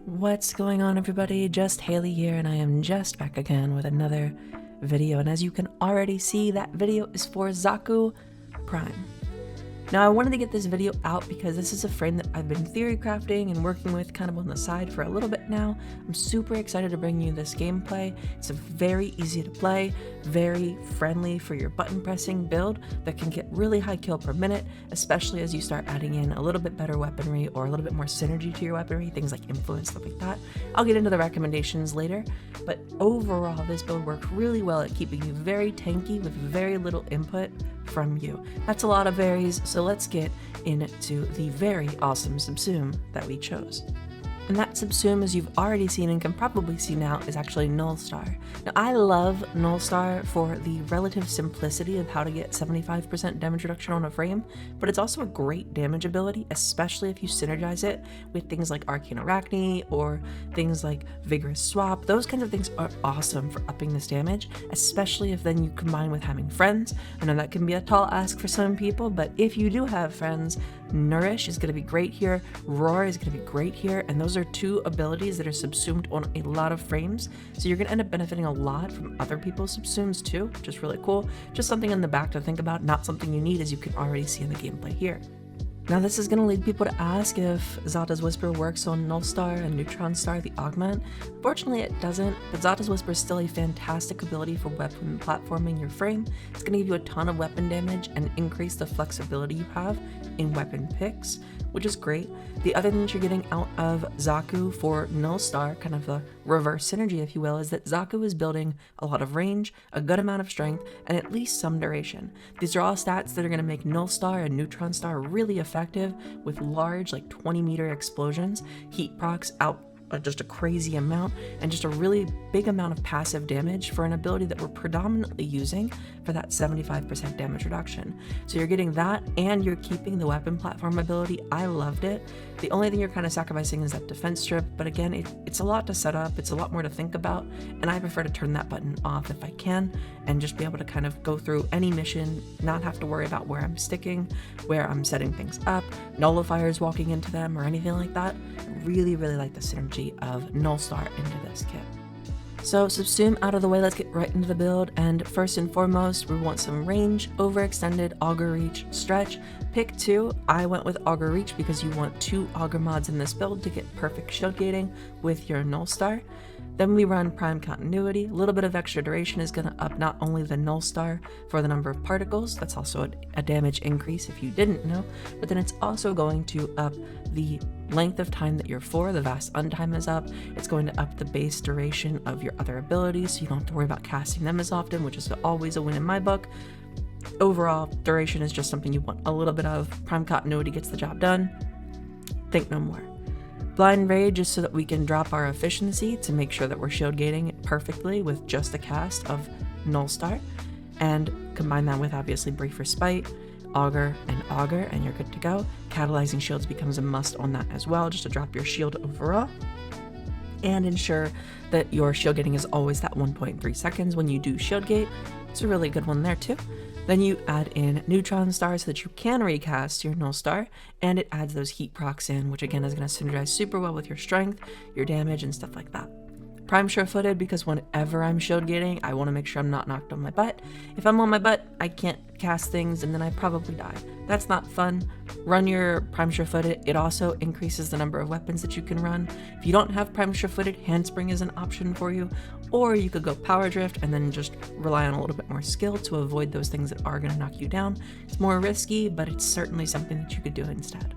What's going on, everybody? Just Haley here, and I am just back again with another video. And as you can already see, that video is for Xaku Prime. Now, I wanted to get this video out because this is a frame that I've been theory crafting and working with kind of on the side for a little bit now. I'm super excited to bring you this gameplay. It's a very easy to play, very friendly for your button pressing build that can get really high kill per minute, especially as you start adding in a little bit better weaponry or a little bit more synergy to your weaponry, things like influence, stuff like that. I'll get into the recommendations later, but overall, this build works really well at keeping you very tanky with very little input from you. That's a lot of varies, so let's get into the very awesome Subsume that we chose. And that Subsume, as you've already seen and can probably see now, is actually Nullstar. Now, I love Nullstar for the relative simplicity of how to get 75% damage reduction on a frame, but it's also a great damage ability, especially if you synergize it with things like Arcane Arachne or things like Vigorous Swap. Those kinds of things are awesome for upping this damage, especially if then you combine with having friends. I know that can be a tall ask for some people, but if you do have friends, Nourish is going to be great here, Roar is going to be great here, and those are two abilities that are subsumed on a lot of frames, so you're going to end up benefiting a lot from other people's subsumes too, which is really cool. Just something in the back to think about, not something you need, as you can already see in the gameplay here. Now, this is going to lead people to ask if Xata's Whisper works on Nullstar and Neutron Star, the augment. Fortunately, it doesn't, but Xata's Whisper is still a fantastic ability for weapon platforming your frame. It's going to give you a ton of weapon damage and increase the flexibility you have in weapon picks, which is great. The other thing that you're getting out of Xaku for Nullstar, kind of the reverse synergy, if you will, is that Xaku is building a lot of range, a good amount of strength, and at least some duration. These are all stats that are going to make Nullstar and Neutron Star really effective with large, like 20-meter explosions, heat procs out just a crazy amount, and just a really big amount of passive damage for an ability that we're predominantly using for that 75% damage reduction. So you're getting that, and you're keeping the weapon platform ability. I loved it. The only thing you're kind of sacrificing is that defense strip, but again, it's a lot to set up, it's a lot more to think about, and I prefer to turn that button off if I can, and just be able to kind of go through any mission, not have to worry about where I'm sticking, where I'm setting things up, nullifiers walking into them, or anything like that. I really like the synergy of Nullstar into this kit. So Subsume out of the way, let's get right into the build, and first and foremost, we want some range, overextended, auger reach, stretch. Pick two. I went with auger reach because you want two auger mods in this build to get perfect shield gating with your Nullstar. Then we run prime continuity. A little bit of extra duration is going to up not only the Nullstar for the number of particles, that's also a damage increase if you didn't know, but then it's also going to up the length of time that you're for. The Vast Untime is up. It's going to up the base duration of your other abilities, so you don't have to worry about casting them as often, which is always a win in my book. Overall, duration is just something you want a little bit of. Prime continuity gets the job done. Think no more. Blind Rage is so that we can drop our efficiency to make sure that we're shield gating perfectly with just a cast of Nullstar, and combine that with obviously Brief Respite, Auger, and you're good to go. Catalyzing shields becomes a must on that as well, just to drop your shield overall, and ensure that your shield gating is always that 1.3 seconds when you do shield gate. It's a really good one there too. Then you add in Neutron Star so that you can recast your Nullstar, and it adds those heat procs in, which again is going to synergize super well with your strength, your damage, and stuff like that. Prime sure-footed because whenever I'm shield gating, I want to make sure I'm not knocked on my butt. If I'm on my butt, I can't cast things and then I probably die. That's not fun. Run your prime sure-footed. It also increases the number of weapons that you can run. If you don't have prime sure-footed, handspring is an option for you, or you could go power drift and then just rely on a little bit more skill to avoid those things that are going to knock you down. It's more risky, but it's certainly something that you could do instead.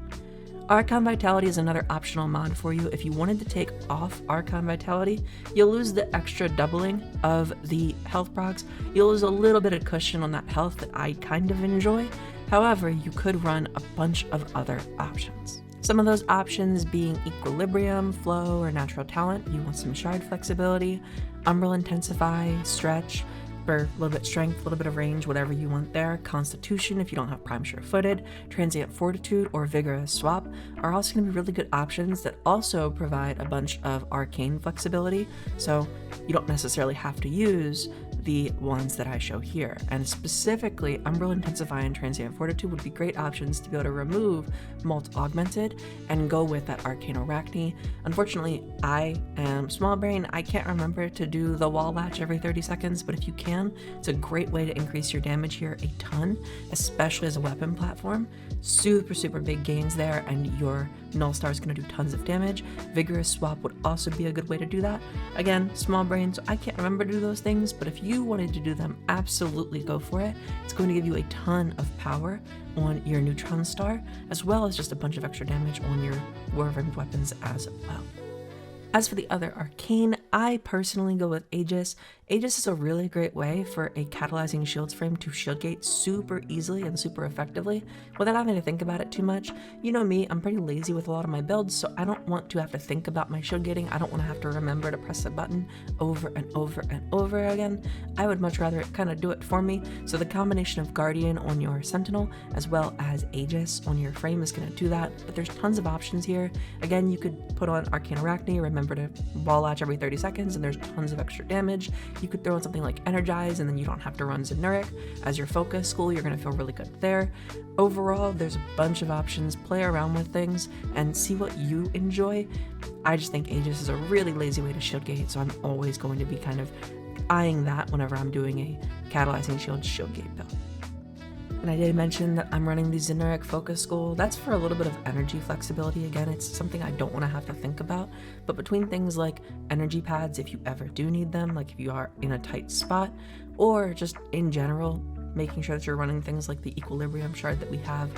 Archon Vitality is another optional mod for you. If you wanted to take off Archon Vitality, you'll lose the extra doubling of the health procs. You'll lose a little bit of cushion on that health that I kind of enjoy. However, you could run a bunch of other options. Some of those options being Equilibrium, Flow, or Natural Talent. You want some Shard flexibility, Umbral Intensify, Stretch, for a little bit strength, a little bit of range, whatever you want there. Constitution, if you don't have Prime Sure-Footed, Transient Fortitude, or Vigorous Swap are also going to be really good options that also provide a bunch of arcane flexibility, so you don't necessarily have to use the ones that I show here. And specifically, Umbral Intensify and Transient Fortitude would be great options to be able to remove Molt Augmented and go with that Arcane Arachne. Unfortunately, I am small brain. I can't remember to do the wall latch every 30 seconds, but if you can, it's a great way to increase your damage here a ton, especially as a weapon platform. Super big gains there, and your Null Star is going to do tons of damage. Vigorous Swap would also be a good way to do that. Again, small brain, so I can't remember to do those things, but if you wanted to do them, absolutely go for it. It's going to give you a ton of power on your Neutron Star, as well as just a bunch of extra damage on your Warframe weapons as well. As for the other arcane, I personally go with Aegis. Aegis is a really great way for a catalyzing shields frame to shieldgate super easily and super effectively without having to think about it too much. You know me, I'm pretty lazy with a lot of my builds, so I don't want to have to think about my shieldgating. I don't want to have to remember to press a button over and over again. I would much rather it kind of do it for me. So the combination of Guardian on your Sentinel as well as Aegis on your frame is going to do that, but there's tons of options here. Again, you could put on Arcane Arachne, remember to wall latch every 30 seconds, and there's tons of extra damage. You could throw in something like Energize, and then you don't have to run Zenuric as your focus school. You're going to feel really good there. Overall, there's a bunch of options. Play around with things and see what you enjoy. I just think Aegis is a really lazy way to shieldgate, so I'm always going to be kind of eyeing that whenever I'm doing a catalyzing shieldgate build. And I did mention that I'm running the Zenuric Focus School. That's for a little bit of energy flexibility. Again, it's something I don't want to have to think about. But between things like energy pads, if you ever do need them, like if you are in a tight spot, or just in general, making sure that you're running things like the Equilibrium shard that we have,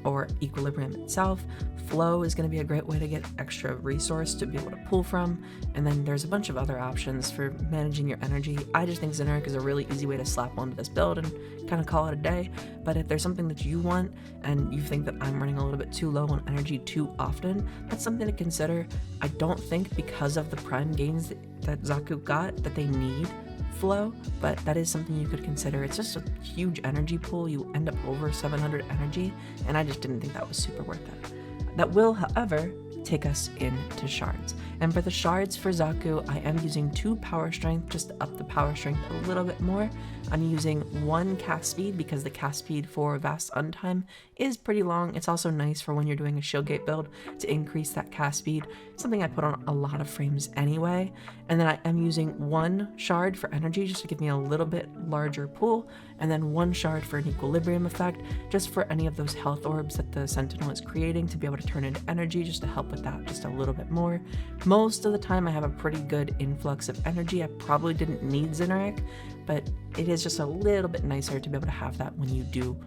or Equilibrium itself. Flow is going to be a great way to get extra resource to be able to pull from, and then there's a bunch of other options for managing your energy. I just think Zenuric is a really easy way to slap onto this build and kind of call it a day, but if there's something that you want and you think that I'm running a little bit too low on energy too often, that's something to consider. I don't think because of the prime gains that Xaku got that they need Flow, but that is something you could consider. It's just a huge energy pool. You end up over 700 energy, and I just didn't think that was super worth it. That will, however, take us into Shards. And for the Shards for Xaku, I am using 2 power strength just to up the power strength a little bit more. I'm using 1 cast speed because the cast speed for Vast Untime is pretty long. It's also nice for when you're doing a shieldgate build to increase that cast speed, something I put on a lot of frames anyway. And then I am using 1 shard for energy just to give me a little bit larger pool, and then 1 shard for an equilibrium effect, just for any of those health orbs that the Sentinel is creating to be able to turn into energy, just to help with that just a little bit more. Most of the time I have a pretty good influx of energy. I probably didn't need Zenuric, but it is just a little bit nicer to be able to have that when you do,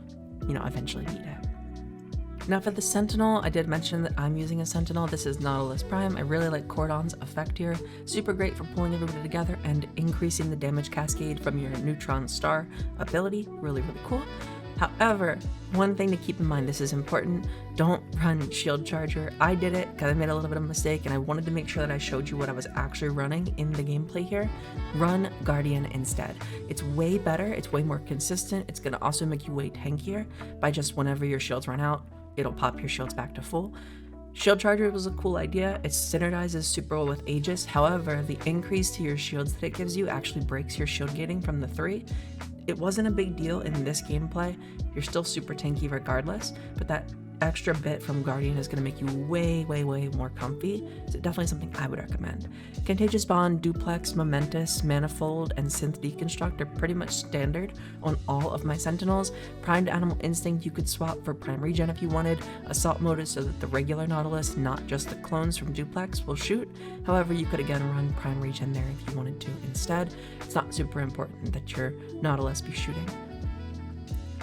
eventually need it. Now for the Sentinel, I did mention that I'm using a Sentinel. This is Nautilus Prime. I really like Cordon's effect here. Super great for pulling everybody together and increasing the damage cascade from your Neutron Star ability. Really cool. However, one thing to keep in mind, this is important, don't run Shield Charger. I did it because I made a little bit of a mistake and I wanted to make sure that I showed you what I was actually running in the gameplay here. Run Guardian instead. It's way better, it's way more consistent, it's going to also make you way tankier by just whenever your shields run out, it'll pop your shields back to full. Shield Charger was a cool idea. It synergizes super well with Aegis. However, the increase to your shields that it gives you actually breaks your shield gating from the 3. It wasn't a big deal in this gameplay. You're still super tanky regardless, but that extra bit from Guardian is going to make you way more comfy. So definitely something I would recommend. Contagious Bond, Duplex, Momentous, Manifold, and Synth Deconstruct are pretty much standard on all of my Sentinels. Primed Animal Instinct you could swap for Prime Regen if you wanted. Assault Mode is so that the regular Nautilus, not just the clones from Duplex, will shoot. However, you could again run Prime Regen there if you wanted to instead. It's not super important that your Nautilus be shooting.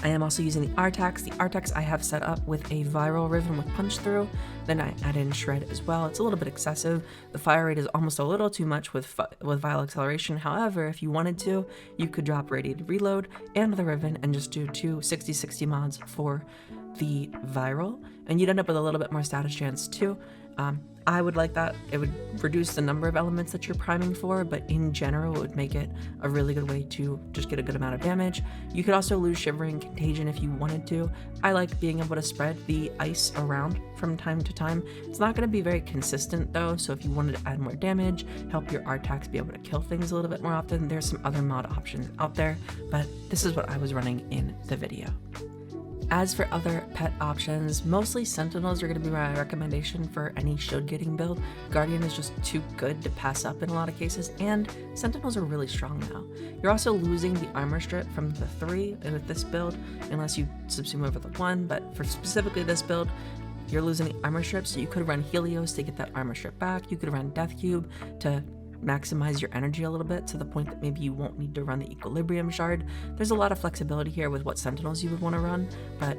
I am also using the Artax. The Artax I have set up with a viral riven with punch through. Then I add in shred as well. It's a little bit excessive. The fire rate is almost a little too much with viral acceleration. However, if you wanted to, you could drop radiated reload and the riven and just do two 60-60 mods for the viral, and you'd end up with a little bit more status chance too. I would like that. It would reduce the number of elements that you're priming for, but in general, it would make it a really good way to just get a good amount of damage. You could also lose Shivering Contagion if you wanted to. I like being able to spread the ice around from time to time. It's not going to be very consistent though, so if you wanted to add more damage, help your Artax be able to kill things a little bit more often, there's some other mod options out there, but this is what I was running in the video. As for other pet options, mostly Sentinels are going to be my recommendation for any shield gating build. Guardian is just too good to pass up in a lot of cases, and Sentinels are really strong now. You're also losing the armor strip from the 3 with this build, unless you subsume over the 1, but for specifically this build, you're losing the armor strip, so you could run Helios to get that armor strip back. You could run Death Cube to maximize your energy a little bit to the point that maybe you won't need to run the Equilibrium Shard. There's a lot of flexibility here with what Sentinels you would want to run, but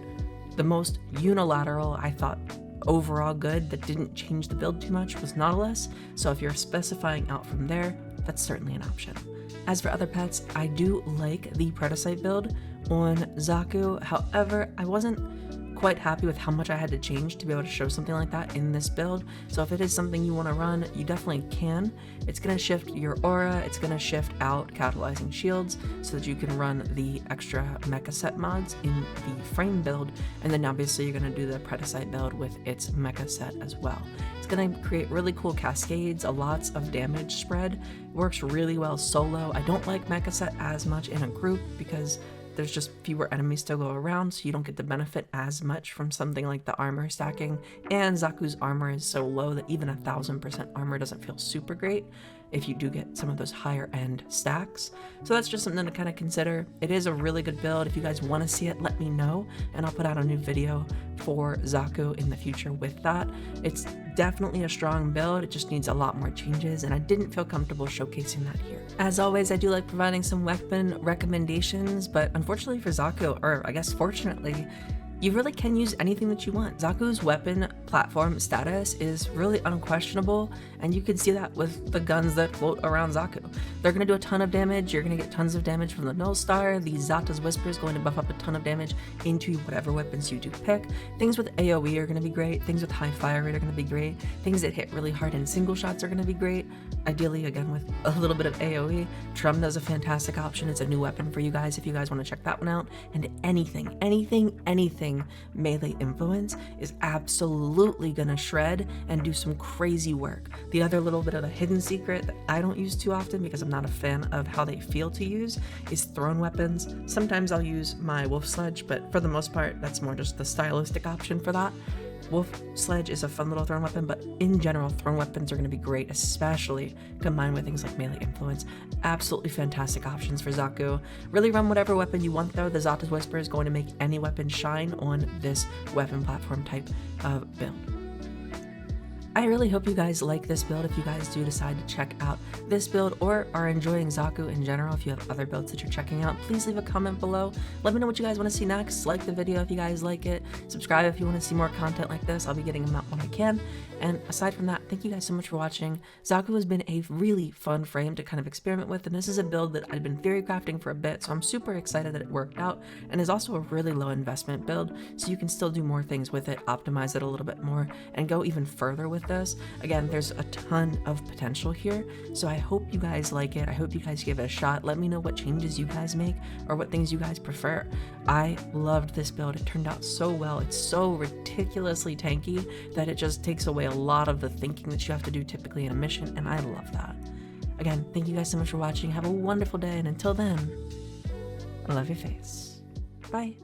the most unilateral, I thought, overall good that didn't change the build too much was Nautilus, so if you're specifying out from there, that's certainly an option. As for other pets, I do like the Predacite build on Xaku, however, I wasn't quite happy with how much I had to change to be able to show something like that in this build. So if it is something you want to run, you definitely can. It's going to shift your aura, it's going to shift out catalyzing shields so that you can run the extra mecha set mods in the frame build, and then obviously you're going to do the Predacite build with its mecha set as well. It's going to create really cool cascades, lots of damage spread. It works really well solo. I don't like mecha set as much in a group because there's just fewer enemies to go around, so you don't get the benefit as much from something like the armor stacking, and Xaku's armor is so low that even 1000% armor doesn't feel super great if you do get some of those higher end stacks. So that's just something to kind of consider. It is a really good build. If you guys want to see it, let me know, and I'll put out a new video for Xaku in the future with that. It's definitely a strong build, it just needs a lot more changes, and I didn't feel comfortable showcasing that here. As always, I do like providing some weapon recommendations, but unfortunately for Xaku, or I guess fortunately, you really can use anything that you want. Xaku's weapon platform status is really unquestionable, and you can see that with the guns that float around Xaku. They're going to do a ton of damage, you're going to get tons of damage from the Null Star, the Xata's Whisper is going to buff up a ton of damage into whatever weapons you do pick. Things with AoE are going to be great, things with high fire rate are going to be great, things that hit really hard in single shots are going to be great, ideally again with a little bit of AoE. Trum is a fantastic option, it's a new weapon for you guys if you guys want to check that one out, and anything melee influence is absolutely gonna shred and do some crazy work. The other little bit of a hidden secret that I don't use too often because I'm not a fan of how they feel to use is thrown weapons. Sometimes I'll use my Wolf Sledge, but for the most part that's more just the stylistic option for that. Wolf Sledge is a fun little thrown weapon, but in general, thrown weapons are going to be great, especially combined with things like melee influence. Absolutely fantastic options for Xaku. Really run whatever weapon you want though. The Xata's Whisper is going to make any weapon shine on this weapon platform type of build. I really hope you guys like this build. If you guys do decide to check out this build or are enjoying Xaku in general, if you have other builds that you're checking out, please leave a comment below. Let me know what you guys want to see next. Like the video if you guys like it. Subscribe if you want to see more content like this. I'll be getting them out when I can. And aside from that, thank you guys so much for watching. Xaku has been a really fun frame to kind of experiment with, and this is a build that I've been theory crafting for a bit, so I'm super excited that it worked out, and is also a really low investment build, so you can still do more things with it, optimize it a little bit more, and go even further with this. Again, there's a ton of potential here, so I hope you guys like it. I hope you guys give it a shot. Let me know what changes you guys make or what things you guys prefer. I loved this build. It turned out so well. It's so ridiculously tanky that it just takes away a lot of the thinking that you have to do typically in a mission, and I love that. Again, thank you guys so much for watching. Have a wonderful day, and until then, I love your face. Bye.